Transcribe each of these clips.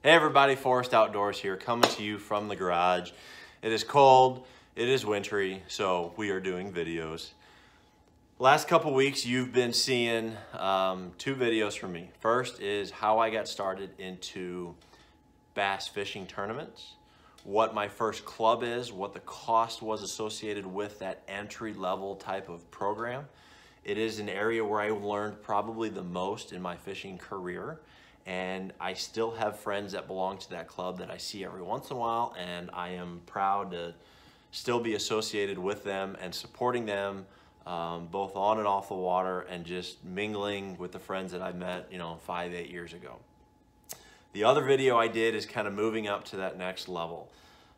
Hey everybody, Forrest Outdoors here, coming to you from the garage. It is cold, it is wintry, so we are doing videos. Last couple weeks you've been seeing two videos from me. First is how I got started into bass fishing tournaments, what my first club is, what the cost was associated with that entry-level type of program. It is an area where I learned probably the most in my fishing career. And I still have friends that belong to that club that I see every once in a while, and I am proud to still be associated with them and supporting them both on and off the water, and just mingling with the friends that I met 5-8 years ago. The other video I did is kind of moving up to that next level.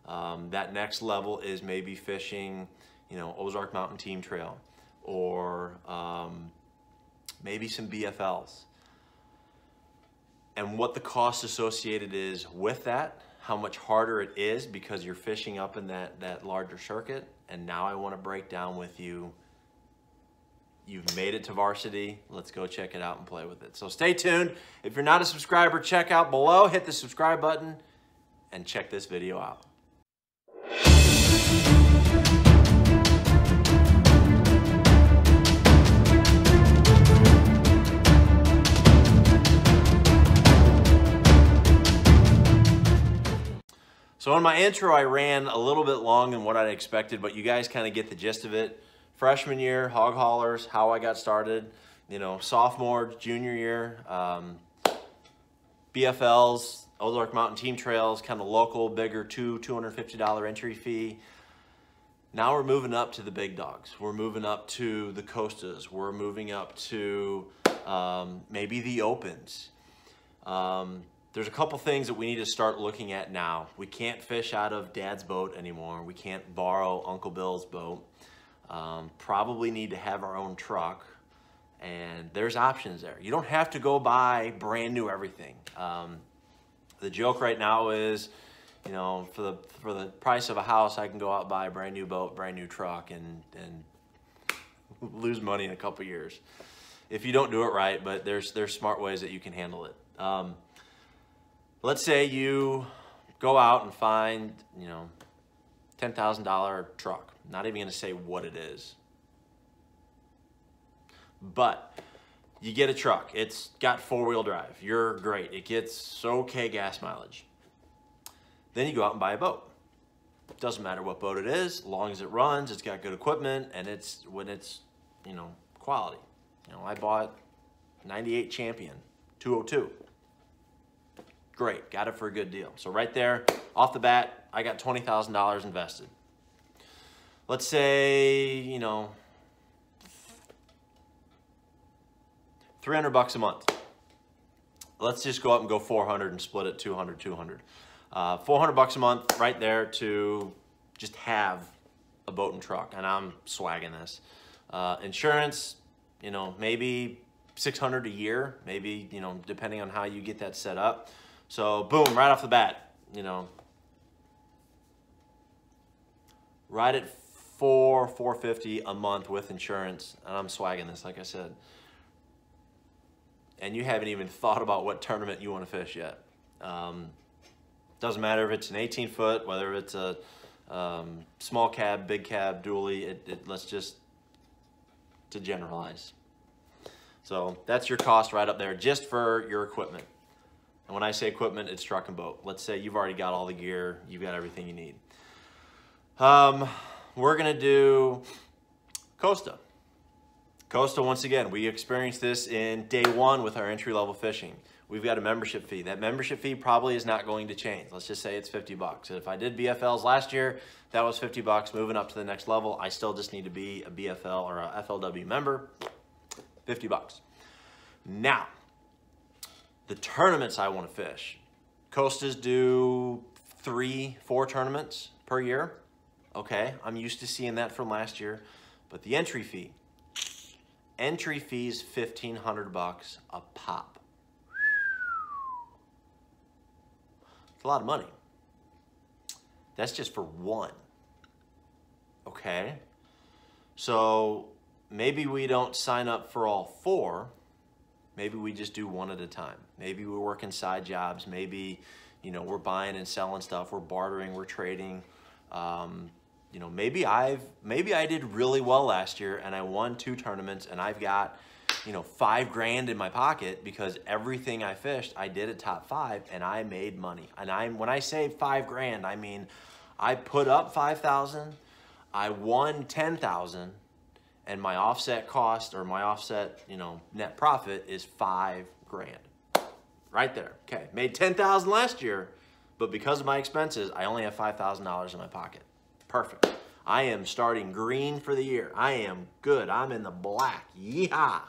That next level is maybe fishing Ozark Mountain Team Trail, or maybe some BFLs. And what the cost associated is with that, how much harder it is because you're fishing up in that larger circuit. And now I want to break down with you, you've made it to varsity, let's go check it out and play with it. So stay tuned. If you're not a subscriber, check out below, hit the subscribe button, and check this video out. So in my intro, I ran a little bit long than what I'd expected, but you guys kind of get the gist of it. Freshman year, hog haulers, how I got started. Sophomore, junior year, BFLs, Ozark Mountain Team Trails, kind of local, bigger, $250 entry fee. Now we're moving up to the big dogs. We're moving up to the Costas. We're moving up to maybe the Opens. There's a couple things that we need to start looking at now. We can't fish out of Dad's boat anymore. We can't borrow Uncle Bill's boat. Probably need to have our own truck, and there's options there. You don't have to go buy brand new everything. The joke right now is, for the price of a house, I can go out and buy a brand new boat, brand new truck, and lose money in a couple years if you don't do it right. But there's smart ways that you can handle it. Let's say you go out and find, $10,000 truck. Not even gonna say what it is. But you get a truck. It's got 4-wheel drive. You're great. It gets okay gas mileage. Then you go out and buy a boat. Doesn't matter what boat it is, as long as it runs, it's got good equipment, and it's quality. I bought 98 Champion 202. Great, got it for a good deal. So right there, off the bat, I got $20,000 invested. Let's say, $300 a month. Let's just go up and go 400 and split it 200, 200. $400 a month right there to just have a boat and truck, and I'm swagging this. Insurance, maybe $600 a year, maybe, depending on how you get that set up. So boom, right off the bat, right at $450 a month with insurance, and I'm swagging this, like I said. And you haven't even thought about what tournament you want to fish yet. Doesn't matter if it's an 18-foot, whether it's a small cab, big cab, dually. Let's just to generalize. So that's your cost right up there, just for your equipment. And when I say equipment, it's truck and boat. Let's say you've already got all the gear, you've got everything you need. We're gonna do Costa. Costa, once again, we experienced this in day one with our entry-level fishing. We've got a membership fee. That membership fee probably is not going to change. Let's just say it's $50. If I did BFLs last year, that was $50. Moving up to the next level, I still just need to be a BFL or a FLW member, $50. Now, the tournaments I want to fish. Costas do 3-4 tournaments per year. Okay, I'm used to seeing that from last year. But the entry fee. Entry fee's $1,500 a pop. It's a lot of money. That's just for one. Okay? So maybe we don't sign up for all 4. Maybe we just do one at a time. Maybe we're working side jobs. Maybe, You know, we're buying and selling stuff, we're bartering, we're trading. You know, maybe I did really well last year and I won 2 tournaments and I've got, you know, $5 grand in my pocket because everything I fished, I did a top 5 and I made money. And when I say $5 grand, I mean, I put up 5,000, I won 10,000, and my offset cost or my offset, you know, net profit is $5 grand. Right there. Okay, made 10,000 last year, but because of my expenses, I only have $5,000 in my pocket. Perfect. I am starting green for the year. I am good. I'm in the black. Yeehaw. A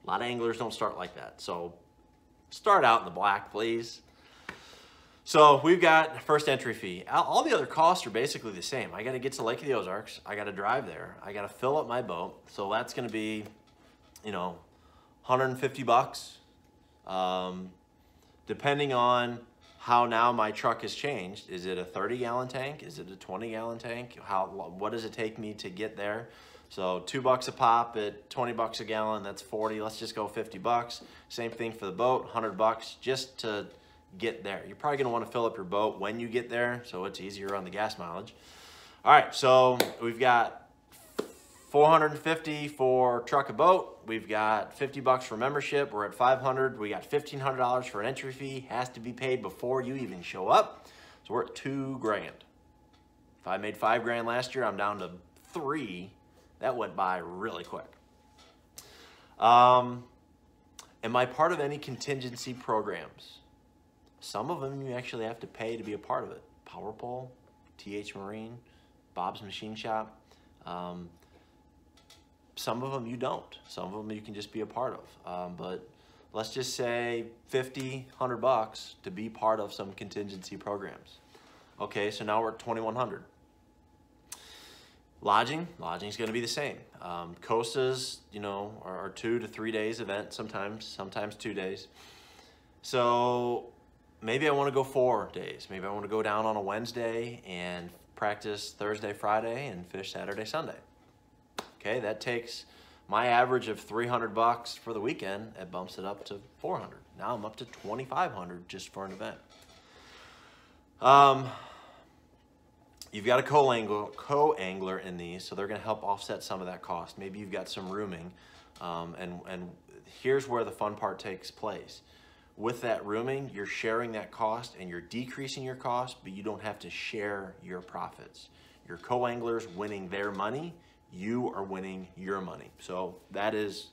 lot of anglers don't start like that. So start out in the black, please. So we've got first entry fee. All the other costs are basically the same. I got to get to Lake of the Ozarks. I got to drive there. I got to fill up my boat. So that's going to be, you know, $150. Depending on how now my truck has changed. Is it a 30-gallon tank? Is it a 20-gallon tank? What does it take me to get there? So $2 a pop at 20 bucks a gallon, that's 40. Let's just go 50 bucks. Same thing for the boat, 100 bucks just to get there. You're probably gonna want to fill up your boat when you get there, so it's easier on the gas mileage. All right, so we've got $450 for truck and boat. We've got 50 bucks for membership. We're at 500. We got $1,500 for an entry fee. Has to be paid before you even show up. So we're at $2 grand. If I made $5 grand last year, I'm down to 3. That went by really quick. Am I part of any contingency programs? Some of them you actually have to pay to be a part of it. Power Pole, TH Marine, Bob's Machine Shop. Some of them you don't. Some of them you can just be a part of. But let's just say 50, 100 bucks to be part of some contingency programs. Okay, so now we're at 2,100. Lodging's gonna be the same. Costas, you know, are 2 to 3 days event sometimes 2 days. So maybe I wanna go 4 days. Maybe I wanna go down on a Wednesday and practice Thursday, Friday, and fish Saturday, Sunday. Okay, that takes my average of 300 bucks for the weekend. It bumps it up to 400. Now I'm up to 2,500 just for an event. You've got a co-angler in these, so they're gonna help offset some of that cost. Maybe you've got some rooming, and here's where the fun part takes place. With that rooming, you're sharing that cost and you're decreasing your cost, but you don't have to share your profits. Your co-angler's winning their money, you are winning your money. So that is,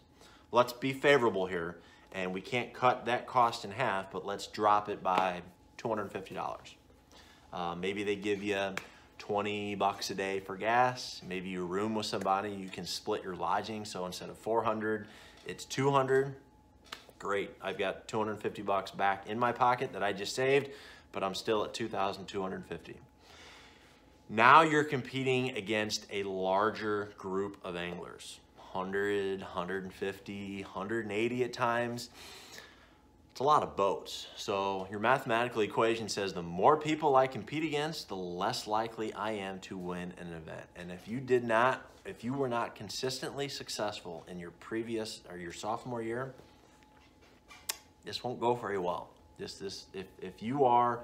let's be favorable here, and we can't cut that cost in half, but let's drop it by $250. Maybe they give you 20 bucks a day for gas. Maybe you room with somebody, you can split your lodging. So instead of 400, it's 200. Great, I've got 250 bucks back in my pocket that I just saved, but I'm still at 2,250. Now you're competing against a larger group of anglers, 100, 150, 180 at times. It's a lot of boats. So your mathematical equation says the more people I compete against, the less likely I am to win an event. And if you were not consistently successful in your previous or your sophomore year, this won't go very well. If you are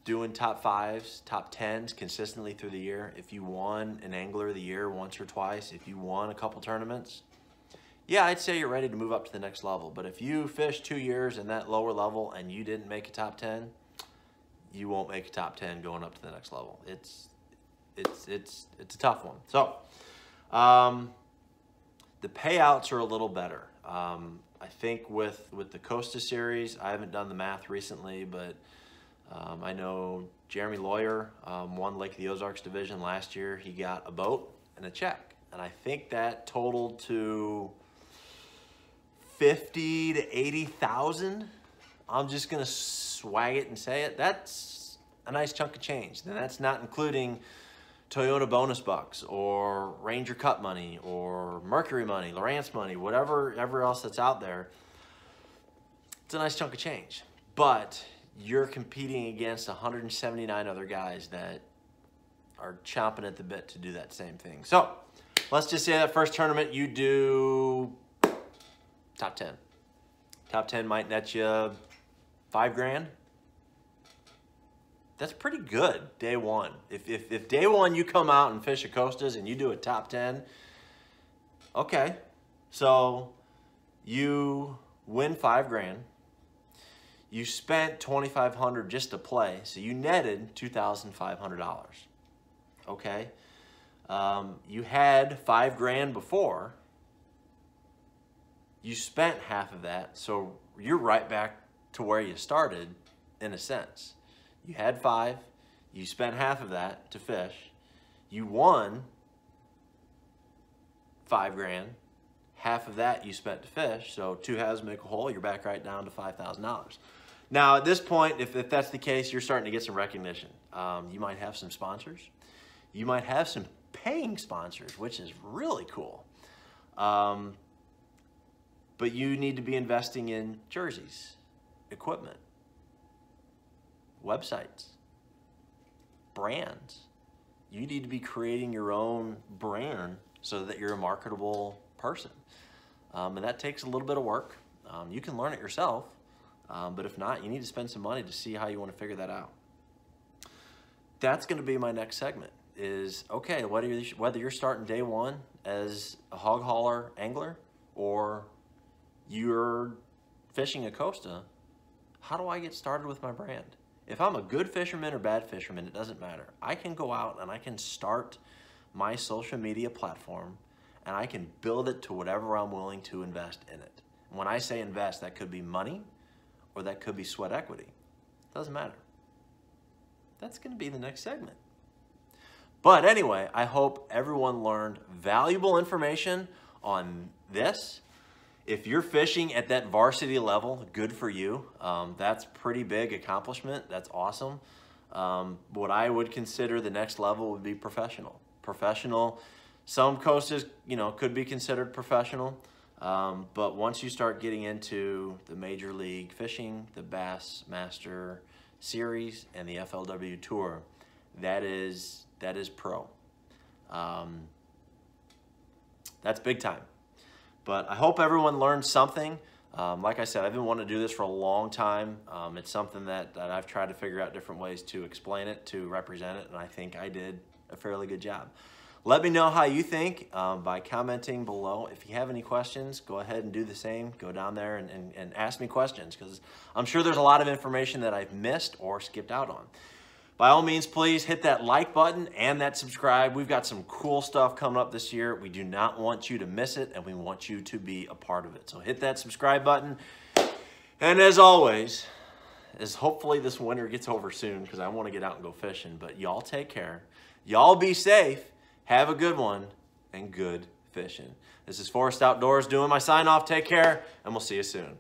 doing top 5s, top 10s consistently through the year, if you won an Angler of the Year once or twice, if you won a couple tournaments, yeah, I'd say you're ready to move up to the next level. But if you fished 2 years in that lower level and you didn't make a top 10, you won't make a top 10 going up to the next level. It's a tough one. So the payouts are a little better. I think with the Costas series, I haven't done the math recently, but I know Jeremy Lawyer won Lake of the Ozarks division last year. He got a boat and a check. And I think that totaled to 50 to 80,000. I'm just gonna swag it and say it. That's a nice chunk of change. And that's not including Toyota bonus bucks or Ranger Cup money or Mercury money, Lowrance money, whatever else that's out there. It's a nice chunk of change. But you're competing against 179 other guys that are chomping at the bit to do that same thing. So let's just say that first tournament you do top 10. Top 10 might net you $5 grand. That's pretty good day one. If day one you come out and fish a Costas and you do a top 10, okay. So you win $5,000. You spent $2,500 just to play, so you netted $2,500. Okay. You had $5,000 before. You spent half of that, so you're right back to where you started, in a sense. You had $5,000. You spent half of that to fish. You won $5,000. Half of that you spent to fish, so 2 halves make a whole. You're back right down to $5,000. Now, at this point, if that's the case, you're starting to get some recognition. You might have some sponsors. You might have some paying sponsors, which is really cool. But you need to be investing in jerseys, equipment, websites, brands. You need to be creating your own brand so that you're a marketable person. And that takes a little bit of work. You can learn it yourself, but if not, you need to spend some money to see how you want to figure that out. That's going to be my next segment is, okay, whether you're starting day one as a hog hauler angler or you're fishing a Costa, how do I get started with my brand? If I'm a good fisherman or bad fisherman, it doesn't matter. I can go out and I can start my social media platform and I can build it to whatever I'm willing to invest in it. And when I say invest, that could be money or that could be sweat equity. Doesn't matter. That's going to be the next segment. But anyway, I hope everyone learned valuable information on this. If you're fishing at that varsity level, good for you. That's pretty big accomplishment. That's awesome. What I would consider the next level would be professional. Professional. Some Costas, could be considered professional. But once you start getting into the major league fishing, the Bass Master Series and the FLW Tour, that is pro. That's big time. But I hope everyone learned something. Like I said, I've been wanting to do this for a long time. It's something that I've tried to figure out different ways to explain it, to represent it, and I think I did a fairly good job. Let me know how you think by commenting below. If you have any questions, go ahead and do the same. Go down there and ask me questions, because I'm sure there's a lot of information that I've missed or skipped out on. By all means, please hit that like button and that subscribe. We've got some cool stuff coming up this year. We do not want you to miss it, and we want you to be a part of it. So hit that subscribe button. And as always, hopefully this winter gets over soon, because I want to get out and go fishing. But y'all take care. Y'all be safe. Have a good one, and good fishing. This is Forrest Outdoors doing my sign off. Take care, and we'll see you soon.